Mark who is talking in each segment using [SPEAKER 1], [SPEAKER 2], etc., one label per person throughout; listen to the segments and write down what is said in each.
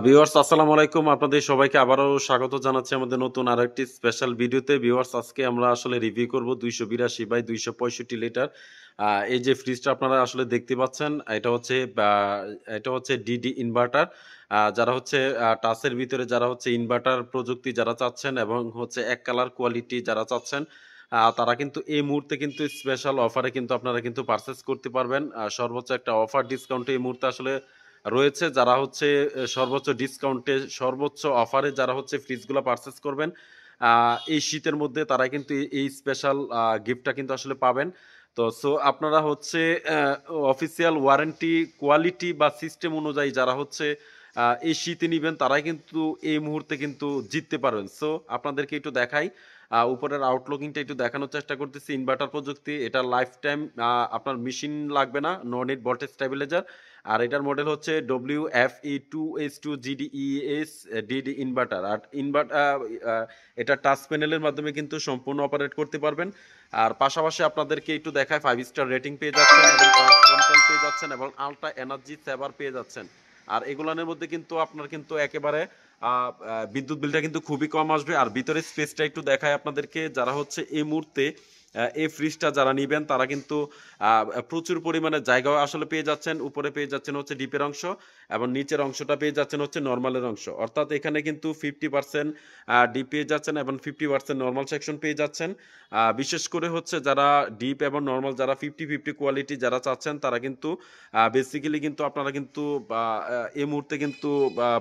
[SPEAKER 1] Viewers আসসালামু আলাইকুম। আপনাদের সবাইকে আবারও স্বাগত জানাচ্ছি আমাদের নতুন আরেকটি স্পেশাল ভিডিওতে। ভিউয়ার্স আজকে আমরা আসলে রিভিউ করব 282 বাই 265 লিটার। এই যে ফ্রিজটা আপনারা আসলে দেখতে পাচ্ছেন, এটা হচ্ছে ডিডি ইনভার্টার। যারা হচ্ছে টাচের ভিতরে যারা হচ্ছে ইনভার্টার প্রযুক্তি যারা চাচ্ছেন এবং হচ্ছে এক কালার কোয়ালিটি যারা চাচ্ছেন, তারা কিন্তু এই মুহূর্তে কিন্তু স্পেশাল অফারে কিন্তু আপনারা কিন্তু পারচেজ করতে পারবেন। সর্বোচ্চ একটা অফার ডিসকাউন্টে এই মুহূর্তে আসলে রয়েছে। যারা হচ্ছে সর্বোচ্চ ডিসকাউন্টে, সর্বোচ্চ অফারে যারা হচ্ছে ফ্রিজগুলা পারচেজ করবেন, এই শীতের মধ্যে তারা কিন্তু এই স্পেশাল গিফটটা কিন্তু আসলে পাবেন। তো আপনারা হচ্ছে অফিসিয়াল ওয়ারেন্টি, কোয়ালিটি বা সিস্টেম অনুযায়ী যারা হচ্ছে এই শীতে নিবেন তারাই কিন্তু এই মুহূর্তে কিন্তু জিততে পারবেন। আপনাদেরকে একটু দেখাই। উপরের আউটলুকিংটা একটু দেখানোর চেষ্টা করতেছি। ইনভার্টার প্রযুক্তি, এটা লাইফ টাইম আপনার মেশিন লাগবে না, নো নিড ভোল্টেজ স্টেবিলাইজার। আর এটার মডেল হচ্ছে WFE2H2GDES ডিডি ইনভার্টার। আর এটা টাচ প্যানেলের মাধ্যমে কিন্তু সম্পূর্ণ অপারেট করতে পারবেন। আর পাশাপাশি আপনাদেরকে একটু দেখায় 5 স্টার রেটিং পেয়ে যাচ্ছেন এবং টাচ কন্ট্রোল পেয়ে যাচ্ছেন এবং আলট্রা এনার্জি সেভার পেয়ে যাচ্ছেন। আর এগুলানের মধ্যে কিন্তু আপনার কিন্তু একেবারে বিদ্যুৎ বিলটা কিন্তু খুবই কম আসবে। আর ভিতরে স্পেসটা একটু দেখায় আপনাদেরকে। যারা হচ্ছে এই মুহূর্তে এই ফ্রিজটা যারা নিবেন তারা কিন্তু প্রচুর পরিমাণে জায়গাও আসলে পেয়ে যাচ্ছেন। উপরে পেয়ে যাচ্ছেন হচ্ছে ডিপের অংশ এবং নিচের অংশটা পেয়ে যাচ্ছেন হচ্ছে নরমালের অংশ। অর্থাৎ এখানে কিন্তু 50% ডিপ পেয়ে যাচ্ছেন এবং 50% নরমাল সেকশন পেয়ে যাচ্ছেন। বিশেষ করে হচ্ছে যারা ডিপ এবং নরমাল যারা 50-50 কোয়ালিটি যারা চাচ্ছেন তারা কিন্তু বেসিক্যালি কিন্তু আপনারা কিন্তু এই মুহূর্তে কিন্তু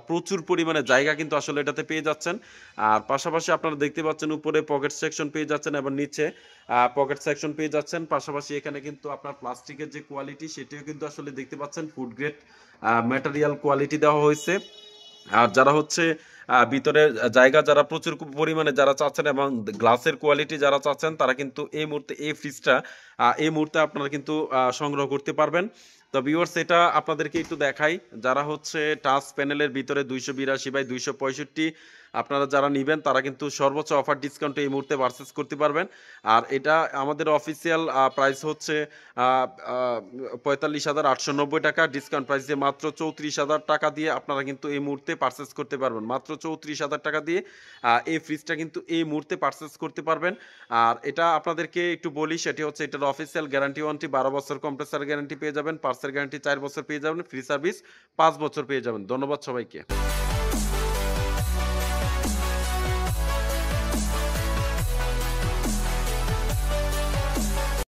[SPEAKER 1] প্রচুর পরিমাণে জায়গা কিন্তু আসলে এটাতে পেয়ে যাচ্ছেন। আর পাশাপাশি আপনারা দেখতে পাচ্ছেন উপরে পকেট সেকশন পেয়ে যাচ্ছেন এবং নিচে পকেট সেকশন পেয়ে যাচ্ছেন। পাশাপাশি এখানে কিন্তু আপনার প্লাস্টিকের যে কোয়ালিটি সেটিও কিন্তু আসলে দেখতে পাচ্ছেন ফুড গ্রেড ম্যাটেরিয়াল কোয়ালিটি দেওয়া হয়েছে। আর যারা হচ্ছে ভিতরে জায়গা যারা প্রচুর পরিমাণে যারা চাচ্ছেন এবং গ্লাসের কোয়ালিটি যারা চাচ্ছেন তারা কিন্তু এই মুহূর্তে এই ফ্রিজটা এই মুহূর্তে আপনারা কিন্তু সংগ্রহ করতে পারবেন। তো ভিউয়ার্স এটা আপনাদেরকে একটু দেখাই। যারা হচ্ছে টাচ প্যানেলের ভিতরে 282/265 আপনারা যারা নিবেন তারা কিন্তু সর্বোচ্চ অফার ডিসকাউন্টে এই মুহূর্তে পারচেস করতে পারবেন। আর এটা আমাদের অফিসিয়াল প্রাইস হচ্ছে ৪৫,৮৯০ টাকা। ডিসকাউন্ট প্রাইস দিয়ে মাত্র ৩৪,০০০ টাকা দিয়ে আপনারা কিন্তু এই মুহূর্তে পারচেস করতে পারবেন। মাত্র ৩৪,০০০ টাকা দিয়ে এই ফ্রিজটা কিন্তু এই মুহূর্তে পারচেস করতে পারবেন। আর এটা আপনাদেরকে একটু বলি, সেটি হচ্ছে এটার অফিসিয়াল গ্যারান্টি ওয়ারেন্টি ১২ বছর কম্প্রেসার গ্যারান্টি পেয়ে যাবেন, পার্সের গ্যারান্টি ৪ বছর পেয়ে যাবেন, ফ্রি সার্ভিস ৫ বছর পেয়ে যাবেন। ধন্যবাদ সবাইকে।